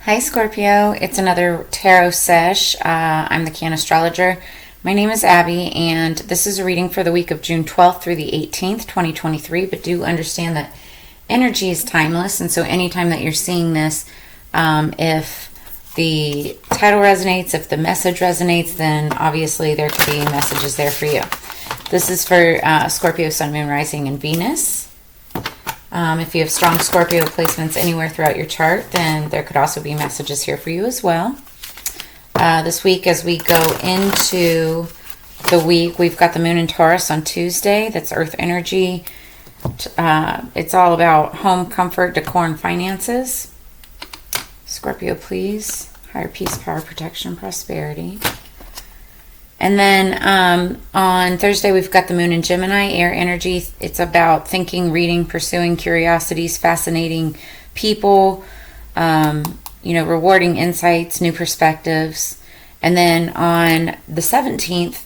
Hi Scorpio, it's another tarot sesh. I'm the Cannastrologer. My name is Abby and this is a reading for the week of June 12th through the 18th, 2023, but do understand that energy is timeless, and so anytime that you're seeing this, if the title resonates, if the message resonates, then obviously there could be messages there for you. This is for Scorpio, Sun, Moon, Rising, and Venus. If you have strong Scorpio placements anywhere throughout your chart, then there could also be messages here for you as well. This week, as we go into the week, we've got the moon in Taurus on Tuesday. That's earth energy. It's all about home, comfort, decor, and finances. Scorpio, please. Higher peace, power, protection, prosperity. And then on Thursday, we've got the moon in Gemini, air energy. It's about thinking, reading, pursuing curiosities, fascinating people, rewarding insights, new perspectives. And then on the 17th,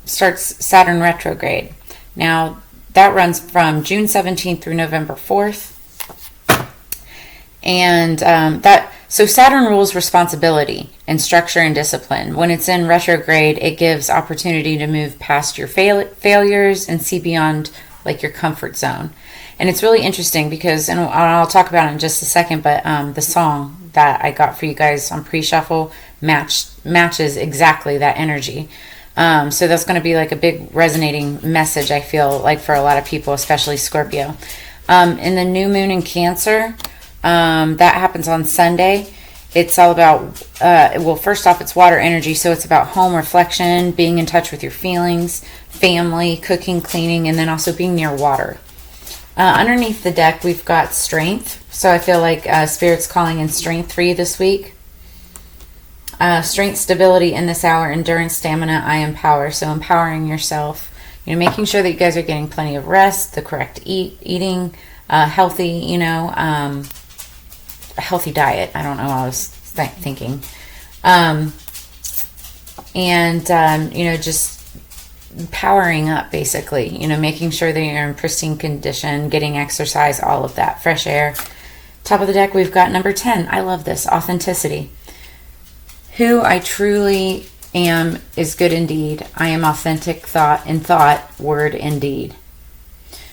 starts Saturn retrograde. Now, that runs from June 17th through November 4th. And so Saturn rules responsibility and structure and discipline. When it's in retrograde, it gives opportunity to move past your failures and see beyond like your comfort zone. And it's really interesting because, and I'll talk about it in just a second, but the song that I got for you guys on pre-shuffle matches exactly that energy. So that's going to be like a big resonating message, I feel like, for a lot of people, especially Scorpio. In the new moon in Cancer, that happens on Sunday. It's all about, first off, it's water energy, so it's about home reflection, being in touch with your feelings, family, cooking, cleaning, and then also being near water. Underneath the deck, we've got strength, so I feel like Spirit's calling in strength for you this week. Strength, stability in this hour, endurance, stamina, I empower, so empowering yourself, making sure that you guys are getting plenty of rest, the correct eating, healthy, a healthy diet. I don't know what I was thinking. Just powering up, basically, making sure that you're in pristine condition, getting exercise, all of that, fresh air. Top of the deck, we've got number 10. I love this. Authenticity. Who I truly am is good indeed. I am authentic in thought, word, and deed.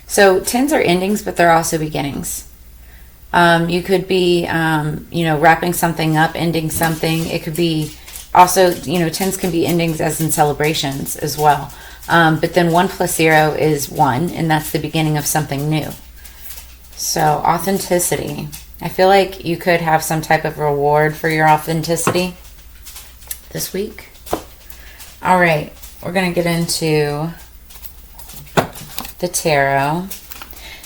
So 10s are endings, but they're also beginnings. You could be, wrapping something up, ending something. It could be also, 10s can be endings as in celebrations as well. But then 1 plus 0 is 1, and that's the beginning of something new. So authenticity. I feel like you could have some type of reward for your authenticity this week. All right, we're going to get into the tarot.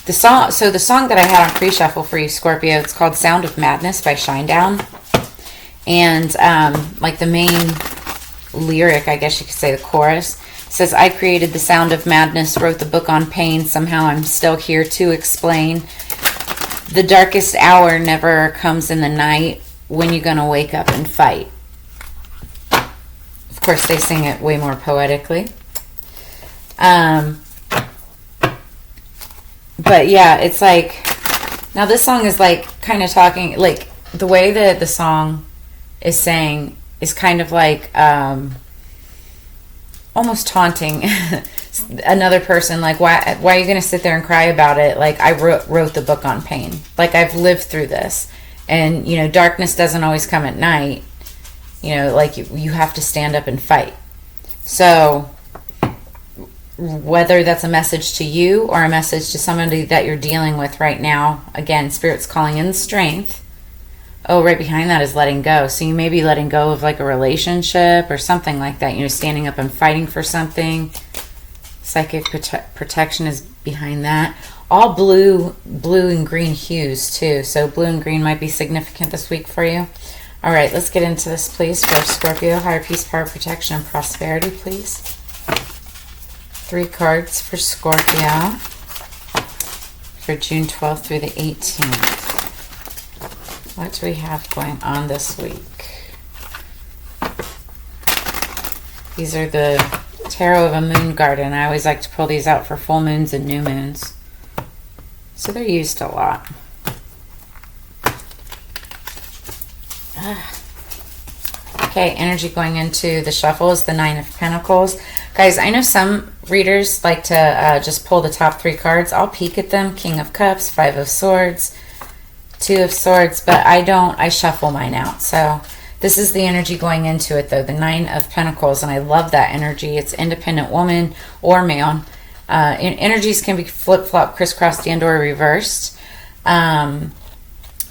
The song that I had on pre-shuffle for you, Scorpio, it's called Sound of Madness by Shinedown. And the main lyric, I guess you could say the chorus, says, I created the sound of madness, wrote the book on pain, somehow I'm still here to explain. The darkest hour never comes in the night, when you gonna wake up and fight. Of course, they sing it way more poetically. But yeah, it's like, now this song is like kind of talking, like the way that the song is saying is kind of like almost taunting another person. Like, why are you going to sit there and cry about it? Like, I wrote the book on pain. Like, I've lived through this. And, darkness doesn't always come at night. Like you have to stand up and fight. So whether that's a message to you or a message to somebody that you're dealing with right now, again, Spirit's calling in strength. Oh, right behind that is letting go. So you may be letting go of like a relationship or something like that, standing up and fighting for something. Psychic protection is behind that. All blue and green hues too. So blue and green might be significant this week for you. All right, let's get into this, please, for Scorpio. Higher peace, power, protection, and prosperity, please. 3 cards for Scorpio for June 12th through the 18th. What do we have going on this week? These are the Tarot of a Moon Garden. I always like to pull these out for full moons and new moons. So they're used a lot. Okay, energy going into the shuffle is the Nine of Pentacles. Guys, I know some readers like to just pull the top 3 cards. I'll peek at them. King of Cups, Five of Swords, Two of Swords, but I don't. I shuffle mine out. So this is the energy going into it, though. The Nine of Pentacles, and I love that energy. It's independent woman or male. Energies can be flip-flop, crisscrossed, and or reversed.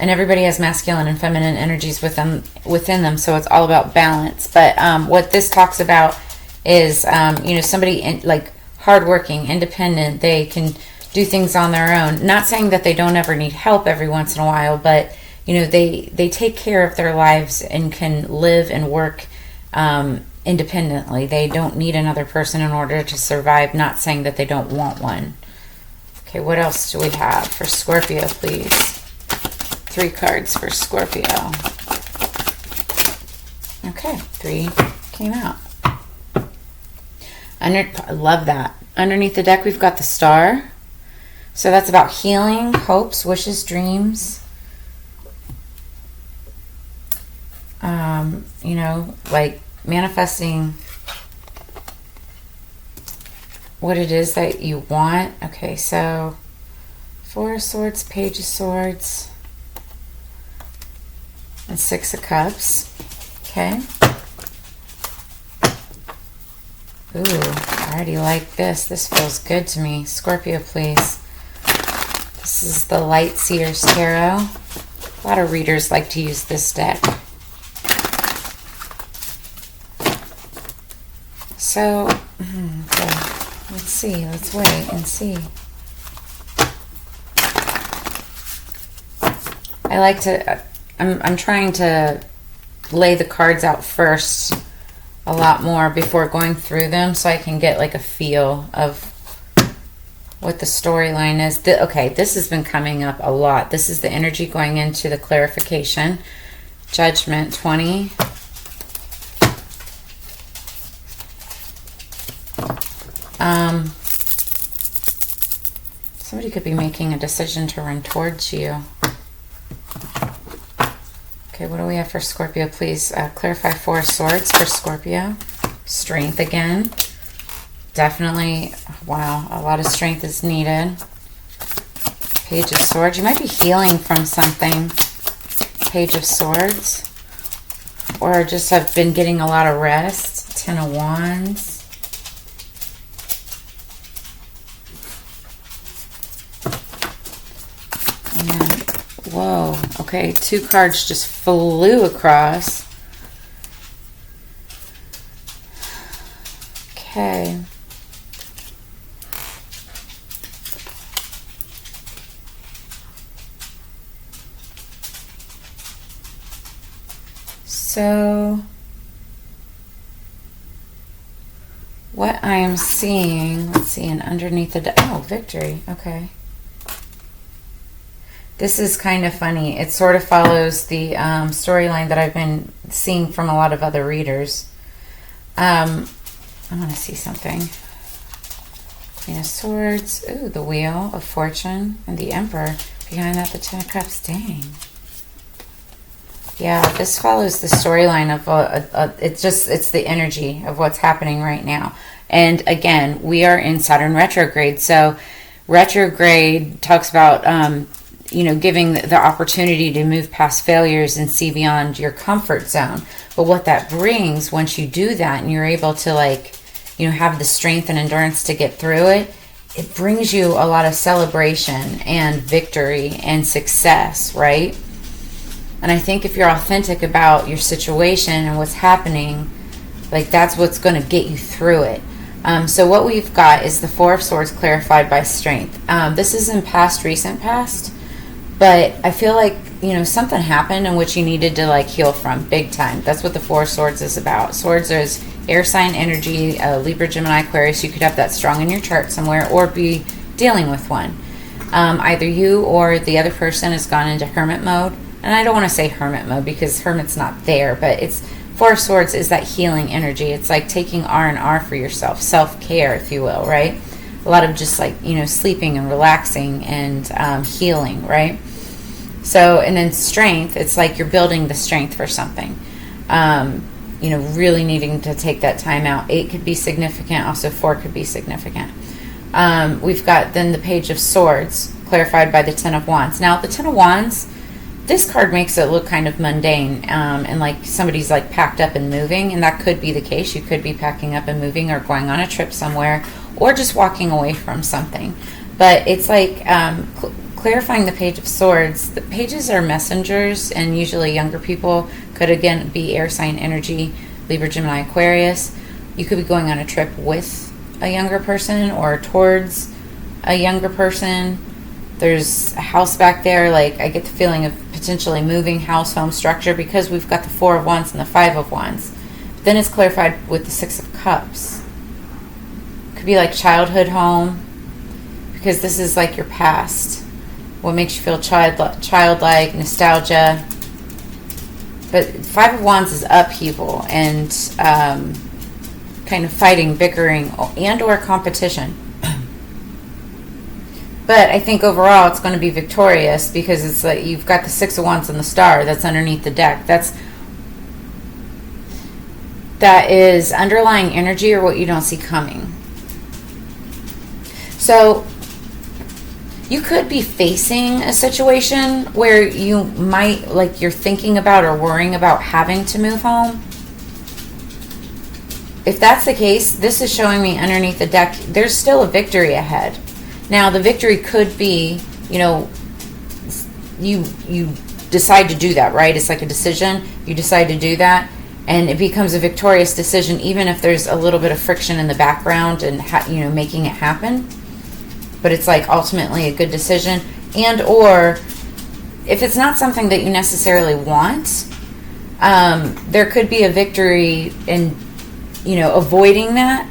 And everybody has masculine and feminine energies within them, so it's all about balance. But what this talks about is, you know, somebody like hardworking, independent. They can do things on their own. Not saying that they don't ever need help every once in a while, but you know, they take care of their lives and can live and work independently. They don't need another person in order to survive. Not saying that they don't want one. Okay, what else do we have for Scorpio, please? 3 cards for Scorpio. Okay, 3 came out. I love that. Underneath the deck, we've got the Star. So that's about healing, hopes, wishes, dreams. You know, like manifesting what it is that you want. Okay, so 4 of Swords, Page of Swords, and 6 of Cups. Okay. Ooh, I already like this. This feels good to me. Scorpio, please. This is the Light Seers Tarot. A lot of readers like to use this deck. So, okay, let's see. Let's wait and see. I like to... I'm trying to lay the cards out first a lot more before going through them, so I can get like a feel of what the storyline is. Okay, this has been coming up a lot. This is the energy going into the clarification. Judgment 20. Somebody could be making a decision to run towards you. Okay, what do we have for Scorpio, please? Clarify 4 of Swords for Scorpio. Strength again. Definitely, wow, a lot of strength is needed. Page of Swords. You might be healing from something. Page of Swords. Or just have been getting a lot of rest. 10 of Wands. Whoa, okay, 2 cards just flew across. Okay. So, what I am seeing, let's see, and underneath the, oh, victory, okay. This is kind of funny. It sort of follows the storyline that I've been seeing from a lot of other readers. I want to see something. Queen of Swords. Ooh, the Wheel of Fortune. And the Emperor. Behind that, the 10 of Cups. Dang. Yeah, this follows the storyline of... it's the energy of what's happening right now. And again, we are in Saturn retrograde. So retrograde talks about... you know, giving the opportunity to move past failures and see beyond your comfort zone. But what that brings, once you do that and you're able to, like, you know, have the strength and endurance to get through it, it brings you a lot of celebration and victory and success, right? And I think if you're authentic about your situation and what's happening, like, that's what's going to get you through it. So what we've got is the 4 of Swords clarified by strength. This is in recent past. But I feel like, you know, something happened in which you needed to, like, heal from big time. That's what the 4 of Swords is about. Swords is air sign energy, Libra, Gemini, Aquarius. You could have that strong in your chart somewhere or be dealing with one. Either you or the other person has gone into hermit mode. And I don't want to say hermit mode because hermit's not there. But it's 4 of Swords is that healing energy. It's like taking R&R for yourself. Self-care, if you will, right? A lot of just, like, you know, sleeping and relaxing and healing, right? So, and then strength, it's like you're building the strength for something. Really needing to take that time out. 8 could be significant. Also 4 could be significant. We've got then the Page of Swords, clarified by the 10 of Wands. Now, the 10 of Wands, this card makes it look kind of mundane, and like somebody's like packed up and moving, and that could be the case. You could be packing up and moving, or going on a trip somewhere, or just walking away from something. But it's like clarifying the Page of Swords. The pages are messengers, and usually younger people could, again, be air sign energy, Libra, Gemini, Aquarius. You could be going on a trip with a younger person or towards a younger person. There's a house back there. Like, I get the feeling of potentially moving house, home, structure, because we've got the 4 of Wands and the 5 of Wands. But then it's clarified with the 6 of Cups. Could be like childhood home, because this is like your past. What makes you feel childlike, nostalgia. But 5 of Wands is upheaval and kind of fighting, bickering, and or competition. But I think overall it's going to be victorious, because it's like you've got the 6 of Wands and the star that's underneath the deck. That is underlying energy, or what you don't see coming. So you could be facing a situation where you might, like, you're thinking about or worrying about having to move home. If that's the case, this is showing me underneath the deck, there's still a victory ahead. Now, the victory could be, you decide to do that, right? It's like a decision. You decide to do that, and it becomes a victorious decision, even if there's a little bit of friction in the background and, making it happen. But it's like ultimately a good decision. And or if it's not something that you necessarily want, there could be a victory in, avoiding that.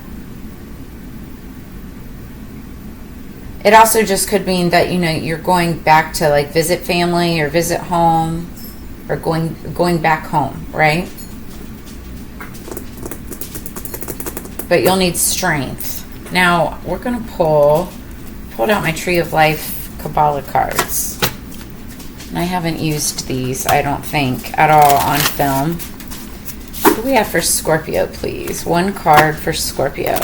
It also just could mean that, you're going back to like visit family or visit home, or going back home, right? But you'll need strength. Now, we're going to pulled out my Tree of Life Kabbalah cards. And I haven't used these, I don't think, at all on film. What do we have for Scorpio, please? One card for Scorpio.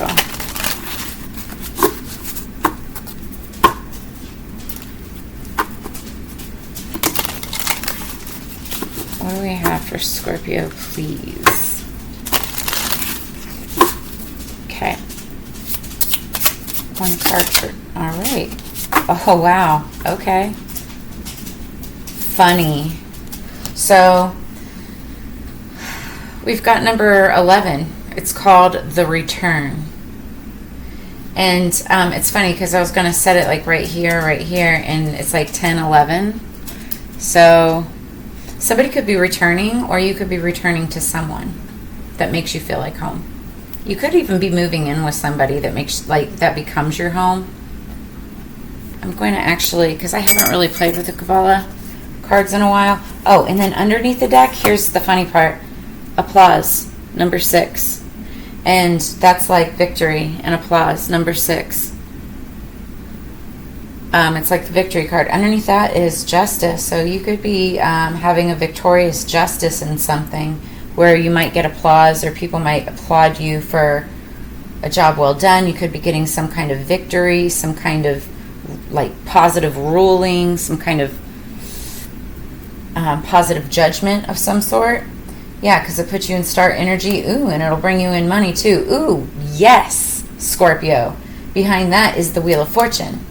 What do we have for Scorpio, please? Okay. One card for... All right. Oh, wow. Okay. Funny. So, we've got number 11. It's called The Return. And it's funny because I was going to set it like right here, and it's like 10, 11. So... somebody could be returning, or you could be returning to someone that makes you feel like home. You could even be moving in with somebody that becomes your home. I'm going to actually, because I haven't really played with the Kabbalah cards in a while. Oh, and then underneath the deck, here's the funny part. Applause, number 6. And that's like victory and applause, number 6. It's like the victory card. Underneath that is justice. So you could be having a victorious justice in something where you might get applause, or people might applaud you for a job well done. You could be getting some kind of victory, some kind of like positive ruling, some kind of positive judgment of some sort. Yeah, because it puts you in star energy. Ooh, and it'll bring you in money too. Ooh, yes, Scorpio. Behind that is the Wheel of Fortune.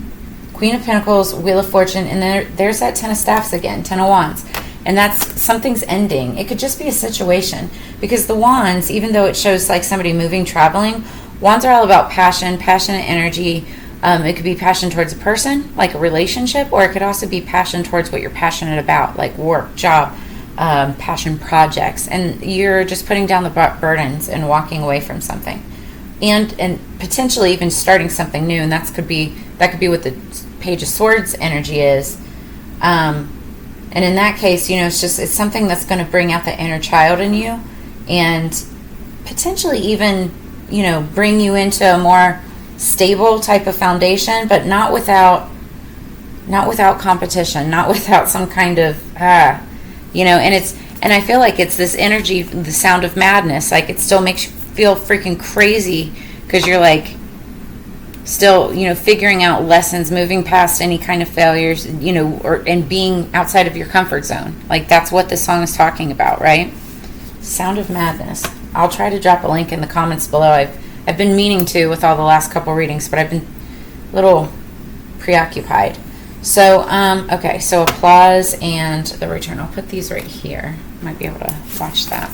Queen of Pentacles, Wheel of Fortune, and there's that 10 of Staffs again, 10 of Wands. And that's, something's ending. It could just be a situation. Because the Wands, even though it shows like somebody moving, traveling, Wands are all about passion, passionate energy. It could be passion towards a person, like a relationship, or it could also be passion towards what you're passionate about, like work, job, passion projects. And you're just putting down the burdens and walking away from something. And potentially even starting something new. And that could be what the Page of Swords energy is. And in that case, it's something that's going to bring out the inner child in you, and potentially even, bring you into a more stable type of foundation, but not without not without competition, not without some kind of, you know, and I feel like it's this energy, the sound of madness. Like, it still makes you feel freaking crazy because you're like still, you know, figuring out lessons, moving past any kind of failures, you know, and being outside of your comfort zone. Like, that's what this song is talking about, right? Sound of Madness. I'll try to drop a link in the comments below. I've been meaning to with all the last couple readings, but I've been a little preoccupied. So, okay, so Applause and The Return. I'll put these right here. Might be able to watch that.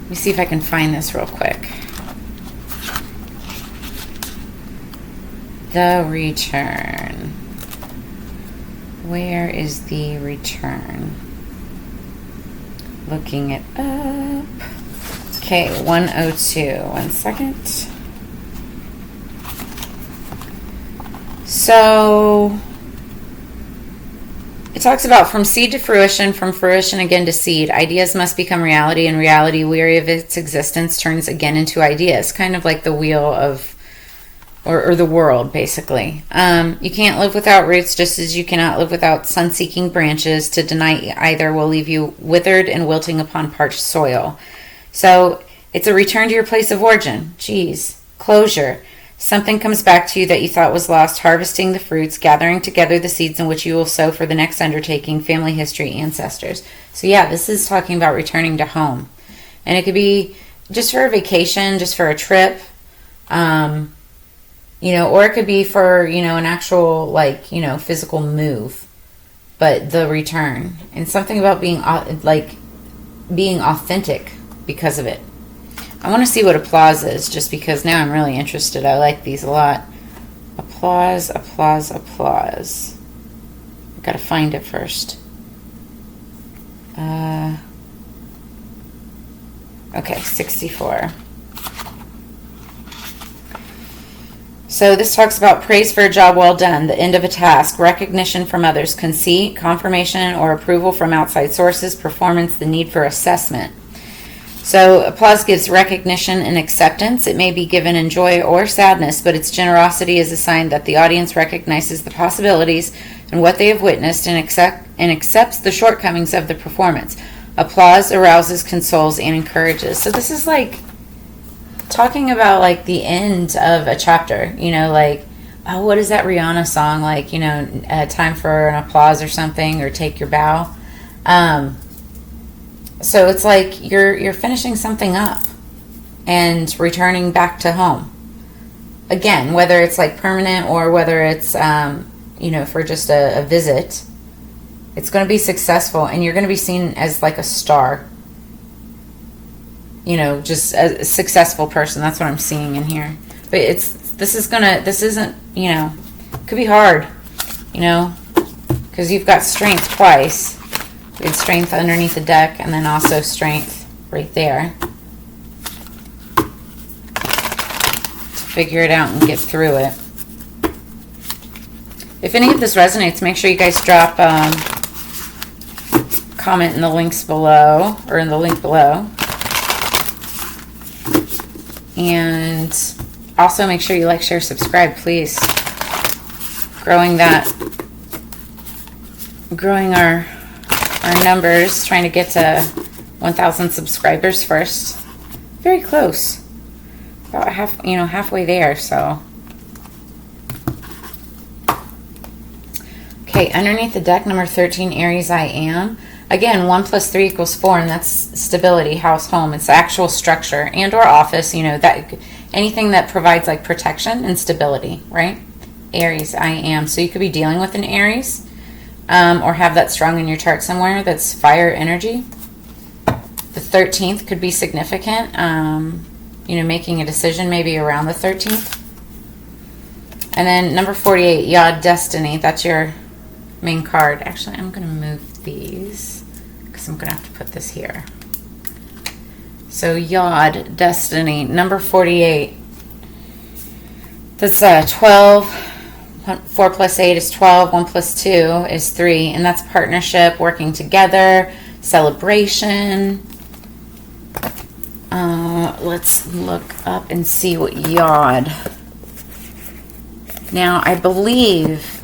Let me see if I can find this real quick. The Return. Where is The Return? Looking it up. Okay, 102. 1 second. So it talks about from seed to fruition, from fruition again to seed. Ideas must become reality, and reality, weary of its existence, turns again into ideas. Kind of like the wheel of, or the world, basically. You can't live without roots, just as you cannot live without sun-seeking branches. To deny either will leave you withered and wilting upon parched soil. So it's a return to your place of origin. Jeez. Closure. Something comes back to you that you thought was lost, harvesting the fruits, gathering together the seeds in which you will sow for the next undertaking, family history, ancestors. So yeah, this is talking about returning to home. And it could be just for a vacation, just for a trip, you know, or it could be for, you know, an actual, like, you know, physical move. But the return. And something about being, like, being authentic because of it. I want to see what Applause is, just because now I'm really interested. I like these a lot. Applause, Applause, Applause. I've got to find it first. Okay, 64. So this talks about praise for a job well done, the end of a task, recognition from others, conceit, confirmation or approval from outside sources, performance, the need for assessment. So applause gives recognition and acceptance. It may be given in joy or sadness, but its generosity is a sign that the audience recognizes the possibilities and what they have witnessed and accepts the shortcomings of the performance. Applause arouses, consoles, and encourages. So this is like talking about like the end of a chapter, you know, like, oh, what is that Rihanna song? Like, you know, time for an applause or something, or take your bow. So it's like you're finishing something up and returning back to home. Again, whether it's like permanent or whether it's, you know, for just a visit, it's going to be successful and you're going to be seen as like a star. You know, just a successful person. That's what I'm seeing in here. But this isn't, you know, could be hard, you know, because you've got strength twice. You had strength underneath the deck and then also strength right there to figure it out and get through it. If any of this resonates, make sure you guys drop comment in the links below, or in the link below. And also make sure you like, share, subscribe, please. Growing our numbers, trying to get to 1,000 subscribers first. Very close. About halfway there, so. Okay, underneath the deck, number 13, Aries, I am. Again, 1 + 3 = 4, and that's stability, house, home. It's the actual structure and or office, you know, that anything that provides like protection and stability, right? Aries, I am. So you could be dealing with an Aries, or have that strong in your chart somewhere. That's fire energy. The 13th could be significant. You know, making a decision maybe around the 13th. And then number 48, Yod, Destiny. That's your main card. Actually, I'm going to move these because I'm going to have to put this here. So Yod, Destiny, number 48. That's 12. 4 + 8 is 12. 1 + 2 is 3. And that's partnership, working together, celebration. Let's look up and see what Yod. Now, I believe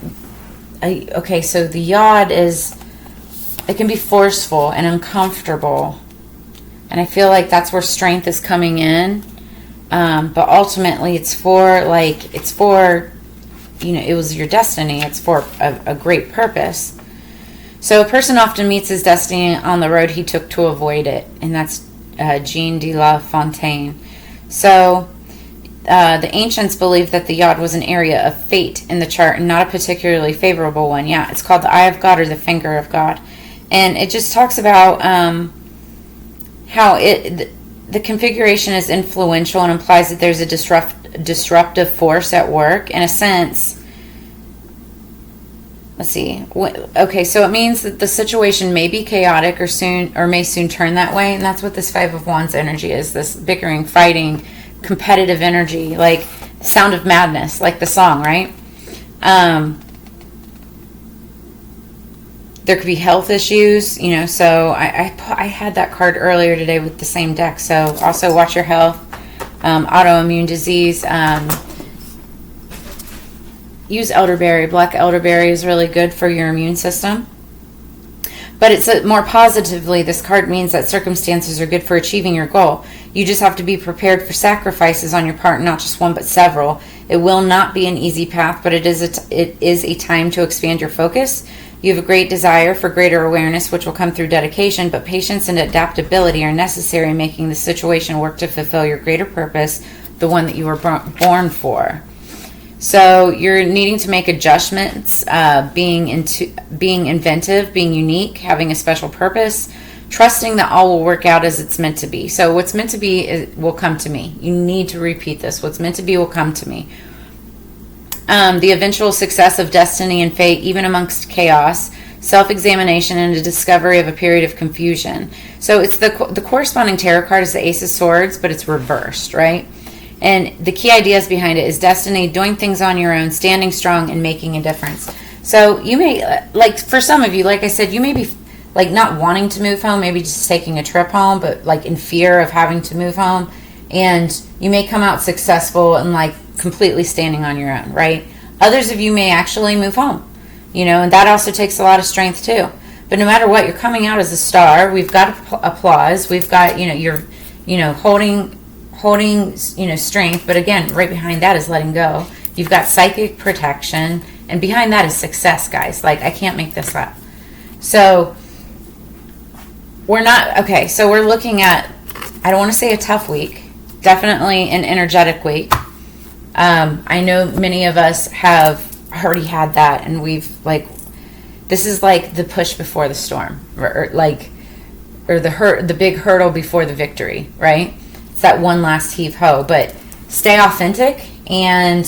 okay, so the yod it can be forceful and uncomfortable. And I feel like that's where strength is coming in. But ultimately it's for, it was your destiny. It's for a great purpose. So a person often meets his destiny on the road he took to avoid it. And that's Jean de La Fontaine. So the ancients believed that the yod was an area of fate in the chart and not a particularly favorable one. Yeah, it's called the eye of God or the finger of God. And it just talks about how the configuration is influential and implies that there's a disruptive force at work. In a sense, let's see. Okay, so it means that the situation may be chaotic or may soon turn that way, and that's what this Five of Wands energy is. This bickering, fighting, competitive energy, like Sound of Madness, like the song, right? There could be health issues, so I had that card earlier today with the same deck. So also watch your health, autoimmune disease. Use elderberry. Black elderberry is really good for your immune system. But it's more positively, this card means that circumstances are good for achieving your goal. You just have to be prepared for sacrifices on your part, not just one but several. It will not be an easy path, but it is a time to expand your focus. You have a great desire for greater awareness, which will come through dedication, but patience and adaptability are necessary in making the situation work to fulfill your greater purpose, the one that you were born for. So you're needing to make adjustments, being inventive, being unique, having a special purpose, trusting that all will work out as it's meant to be. So what's meant to be will come to me. You need to repeat this. What's meant to be will come to me. The eventual success of destiny and fate, even amongst chaos, self-examination, and a discovery of a period of confusion. So it's the corresponding tarot card is the Ace of Swords, but it's reversed, right? And the key ideas behind it is destiny, doing things on your own, standing strong, and making a difference. So you may, like for some of you, like I said, you may be like not wanting to move home, maybe just taking a trip home, but like in fear of having to move home. And you may come out successful and like completely standing on your own, right? Others of you may actually move home, and that also takes a lot of strength too. But no matter what, you're coming out as a star. We've got applause. We've got, you're, holding, strength. But again, right behind that is letting go. You've got psychic protection, and behind that is success, guys. Like, I can't make this up. So we're not, okay, so we're looking at, I don't want to say a tough week, definitely an energetic week. I know many of us have already had that, and we've this is like the push before the storm, or the big hurdle before the victory, right? It's that one last heave-ho, but stay authentic, and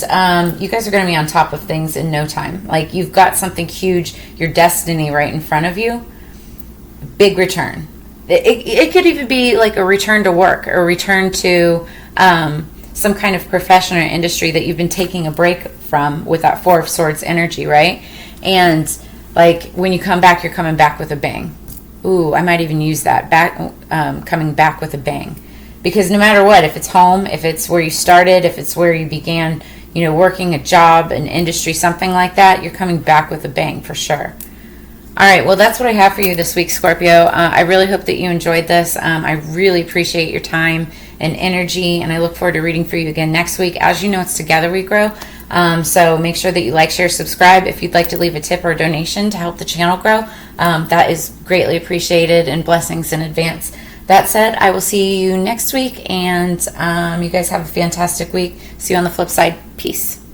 you guys are going to be on top of things in no time. Like, you've got something huge, your destiny right in front of you. Big return. It could even be like a return to work, or return to some kind of profession or industry that you've been taking a break from with that Four of Swords energy, right? And like when you come back, you're coming back with a bang. Ooh, I might even use that, coming back with a bang. Because no matter what, if it's home, if it's where you started, if it's where you began, working a job, an industry, something like that, you're coming back with a bang for sure. All right, well, that's what I have for you this week, Scorpio. I really hope that you enjoyed this. I really appreciate your time and energy, and I look forward to reading for you again next week. As you know, it's Together We Grow, so make sure that you like, share, subscribe. If you'd like to leave a tip or a donation to help the channel grow, that is greatly appreciated, and blessings in advance. That said, I will see you next week, and you guys have a fantastic week. See you on the flip side. Peace.